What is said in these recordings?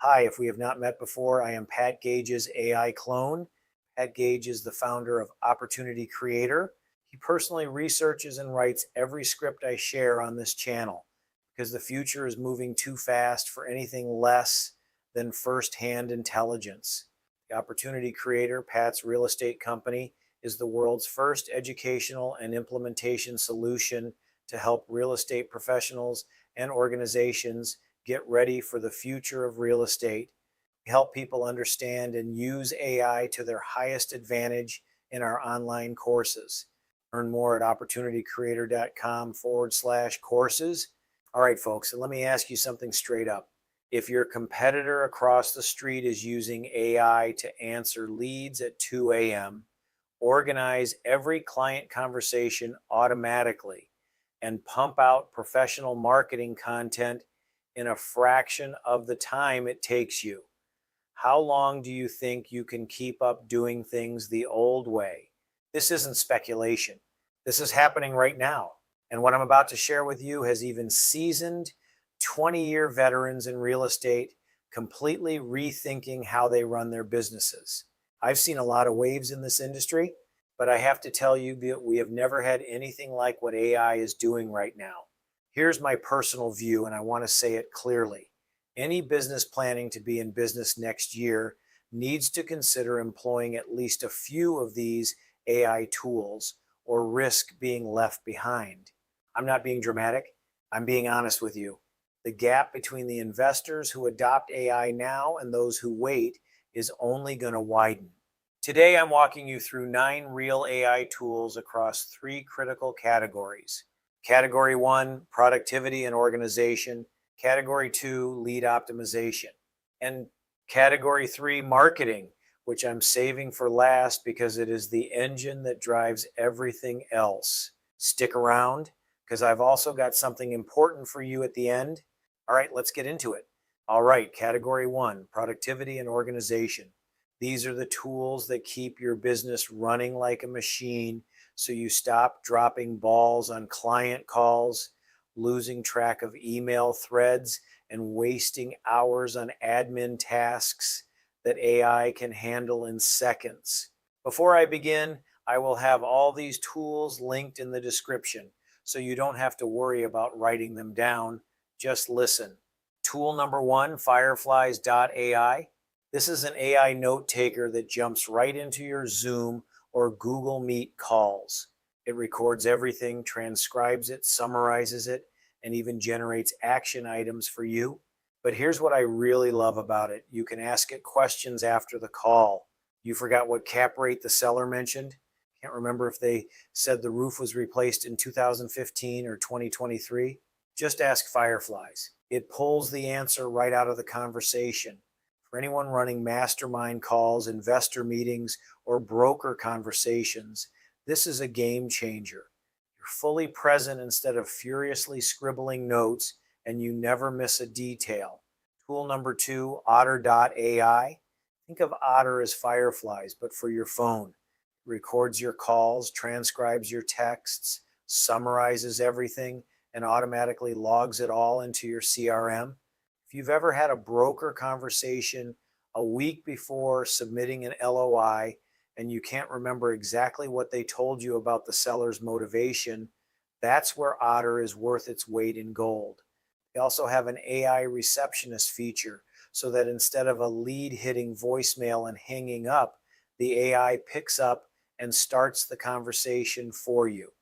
Hi, if we have not met before, I am Pat Gage's AI clone. Pat Gage is the founder of Opportunity Creator. He personally researches and writes every script I share on this channel because the future is moving too fast for anything less than first-hand intelligence. The Opportunity Creator, Pat's real estate company, is the world's first educational and implementation solution to help real estate professionals and organizations get ready for the future of real estate. We help people understand and use AI to their highest advantage in our online courses. Learn more at opportunitycreator.com/courses. All right, folks, and let me ask you something straight up. If your competitor across the street is using AI to answer leads at 2 a.m., organize every client conversation automatically, and pump out professional marketing content in a fraction of the time it takes you, how long do you think you can keep up doing things the old way? This isn't speculation. This is happening right now. And what I'm about to share with you has even seasoned 20-year veterans in real estate completely rethinking how they run their businesses. I've seen a lot of waves in this industry, but I have to tell you that we have never had anything like what AI is doing right now. Here's my personal view, and I want to say it clearly. Any business planning to be in business next year needs to consider employing at least a few of these AI tools or risk being left behind. I'm not being dramatic. I'm being honest with you. The gap between the investors who adopt AI now and those who wait is only going to widen. Today, I'm walking you through 9 real AI tools across 3 critical categories. Category 1, productivity and organization. Category 2, lead optimization. And Category 3, marketing, which I'm saving for last because it is the engine that drives everything else. Stick around, because I've also got something important for you at the end. All right, let's get into it. All right, Category 1, productivity and organization. These are the tools that keep your business running like a machine so you stop dropping balls on client calls, losing track of email threads, and wasting hours on admin tasks that AI can handle in seconds. Before I begin, I will have all these tools linked in the description, so you don't have to worry about writing them down. Just listen. Tool number 1, Fireflies.ai. This is an AI note taker that jumps right into your Zoom or Google Meet calls. It records everything, transcribes it, summarizes it, and even generates action items for you. But here's what I really love about it. You can ask it questions after the call. You forgot what cap rate the seller mentioned? Can't remember if they said the roof was replaced in 2015 or 2023. Just ask Fireflies. It pulls the answer right out of the conversation. For anyone running mastermind calls, investor meetings, or broker conversations, this is a game changer. You're fully present instead of furiously scribbling notes, and you never miss a detail. Tool number 2, Otter.ai. Think of Otter as Fireflies, but for your phone. It records your calls, transcribes your texts, summarizes everything, and automatically logs it all into your CRM. If you've ever had a broker conversation a week before submitting an LOI and you can't remember exactly what they told you about the seller's motivation, that's where Otter is worth its weight in gold. They also have an AI receptionist feature so that instead of a lead hitting voicemail and hanging up, the AI picks up and starts the conversation for you.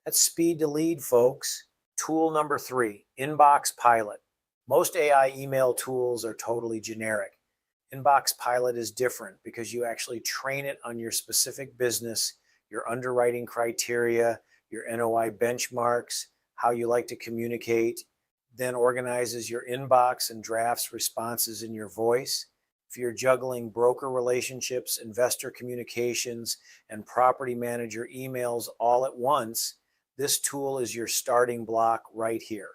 That's speed to lead, folks. Tool number 3, Inbox Pilot. Most AI email tools are totally generic. Inbox Pilot is different because you actually train it on your specific business, your underwriting criteria, your NOI benchmarks, how you like to communicate, then organizes your inbox and drafts responses in your voice. If you're juggling broker relationships, investor communications, and property manager emails all at once, this tool is your starting block right here.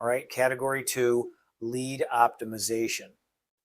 All right, Category 2, lead optimization.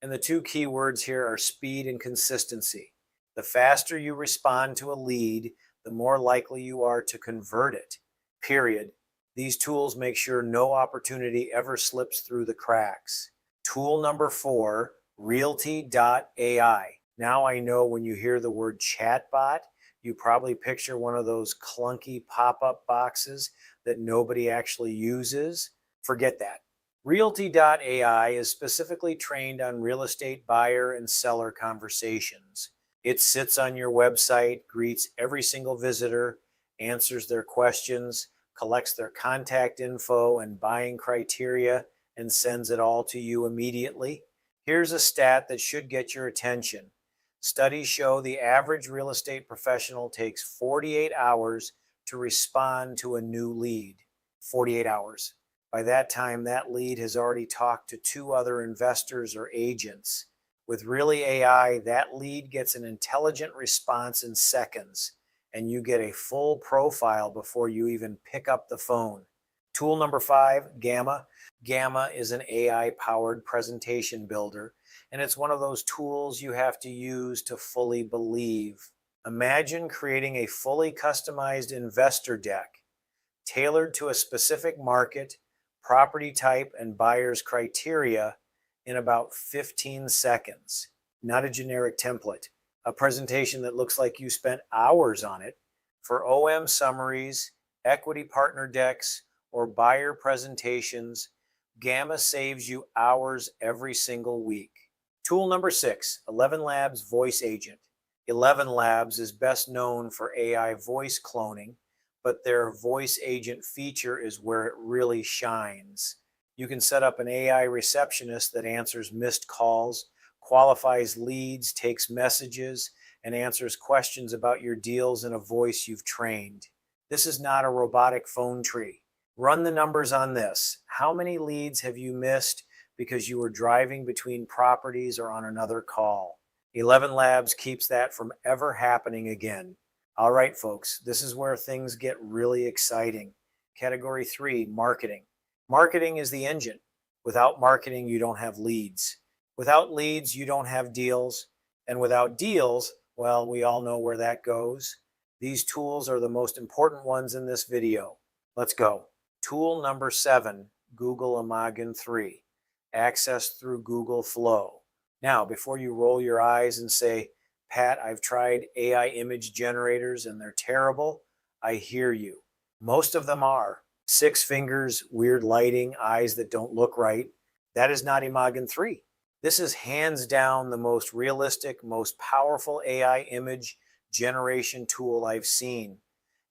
And the 2 keywords here are speed and consistency. The faster you respond to a lead, the more likely you are to convert it, period. These tools make sure no opportunity ever slips through the cracks. Tool number 4, Realty.ai. Now I know when you hear the word chatbot, you probably picture one of those clunky pop-up boxes that nobody actually uses. Forget that. Realty.ai is specifically trained on real estate buyer and seller conversations. It sits on your website, greets every single visitor, answers their questions, collects their contact info and buying criteria, and sends it all to you immediately. Here's a stat that should get your attention. Studies show the average real estate professional takes 48 hours to respond to a new lead. 48 hours. By that time, that lead has already talked to 2 other investors or agents. With Really AI, that lead gets an intelligent response in seconds, and you get a full profile before you even pick up the phone. Tool number 5, Gamma. Gamma is an AI-powered presentation builder, and it's one of those tools you have to use to fully believe. Imagine creating a fully customized investor deck, tailored to a specific market, property type, and buyer's criteria in about 15 seconds. Not a generic template, a presentation that looks like you spent hours on it. For OM summaries, equity partner decks, or buyer presentations, Gamma saves you hours every single week. Tool number 6, 11 Labs Voice Agent. 11 Labs is best known for AI voice cloning, but their voice agent feature is where it really shines. You can set up an AI receptionist that answers missed calls, qualifies leads, takes messages, and answers questions about your deals in a voice you've trained. This is not a robotic phone tree. Run the numbers on this. How many leads have you missed because you were driving between properties or on another call? 11 Labs keeps that from ever happening again. All right, folks, this is where things get really exciting. Category 3, marketing. Marketing is the engine. Without marketing, you don't have leads. Without leads, you don't have deals. And without deals, well, we all know where that goes. These tools are the most important ones in this video. Let's go. Tool number 7, Google Imagen 3. Access through Google Flow. Now, before you roll your eyes and say, Pat, I've tried AI image generators and they're terrible, I hear you. Most of them are. 6 fingers, weird lighting, eyes that don't look right. That is not Imagen 3. This is hands down the most realistic, most powerful AI image generation tool I've seen.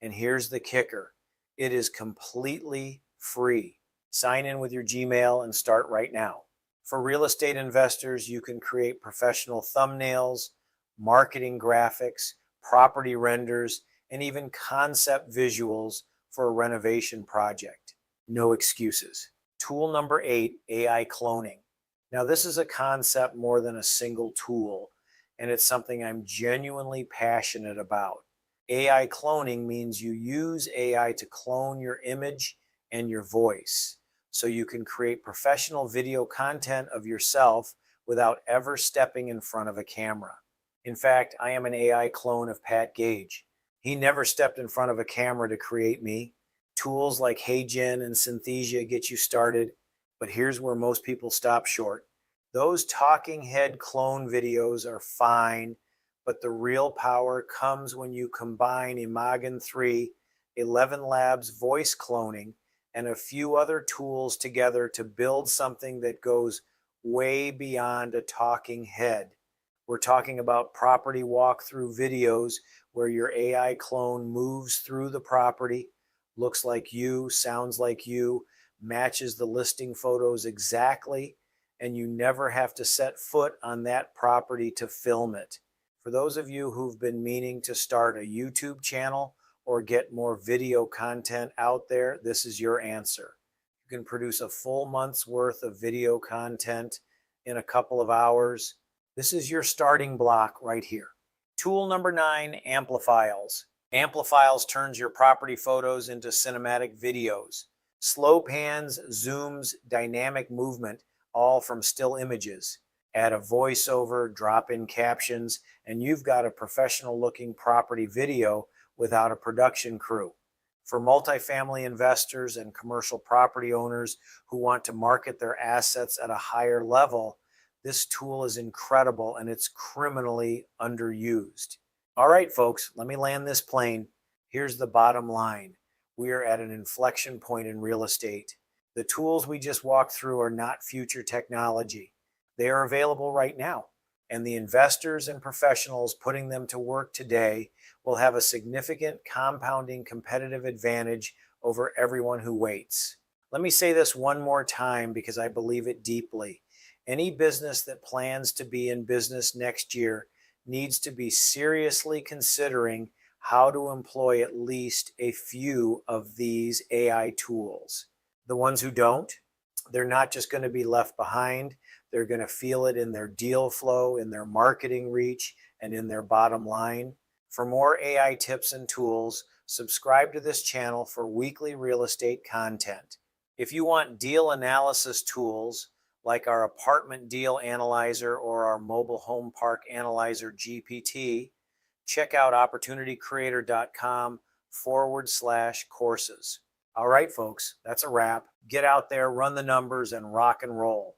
And here's the kicker. It is completely free. Sign in with your Gmail and start right now. For real estate investors, you can create professional thumbnails, marketing graphics, property renders, and even concept visuals for a renovation project. No excuses. Tool number 8, AI cloning. Now, this is a concept more than a single tool, and it's something I'm genuinely passionate about. AI cloning means you use AI to clone your image and your voice, so you can create professional video content of yourself without ever stepping in front of a camera. In fact, I am an AI clone of Pat Gage. He never stepped in front of a camera to create me. Tools like HeyGen and Synthesia get you started, but here's where most people stop short. Those talking head clone videos are fine, but the real power comes when you combine Imagen 3, 11 Labs voice cloning, and a few other tools together to build something that goes way beyond a talking head. We're talking about property walkthrough videos where your AI clone moves through the property, looks like you, sounds like you, matches the listing photos exactly, and you never have to set foot on that property to film it. For those of you who've been meaning to start a YouTube channel or get more video content out there, this is your answer. You can produce a full month's worth of video content in a couple of hours. This is your starting block right here. Tool number 9, Amplifiles. Amplifiles turns your property photos into cinematic videos. Slow pans, zooms, dynamic movement, all from still images. Add a voiceover, drop in captions, and you've got a professional looking property video without a production crew. For multifamily investors and commercial property owners who want to market their assets at a higher level, This tool is incredible and it's criminally underused. All right, folks, let me land this plane. Here's the bottom line. We are at an inflection point in real estate. The tools we just walked through are not future technology. They are available right now, and the investors and professionals putting them to work today will have a significant compounding competitive advantage over everyone who waits. Let me say this one more time because I believe it deeply. Any business that plans to be in business next year needs to be seriously considering how to employ at least a few of these AI tools. The ones who don't, they're not just going to be left behind. They're going to feel it in their deal flow, in their marketing reach, and in their bottom line. For more AI tips and tools, subscribe to this channel for weekly real estate content. If you want deal analysis tools like our apartment deal analyzer or our mobile home park analyzer GPT, check out opportunitycreator.com/courses. All right, folks, that's a wrap. Get out there, run the numbers, and rock and roll.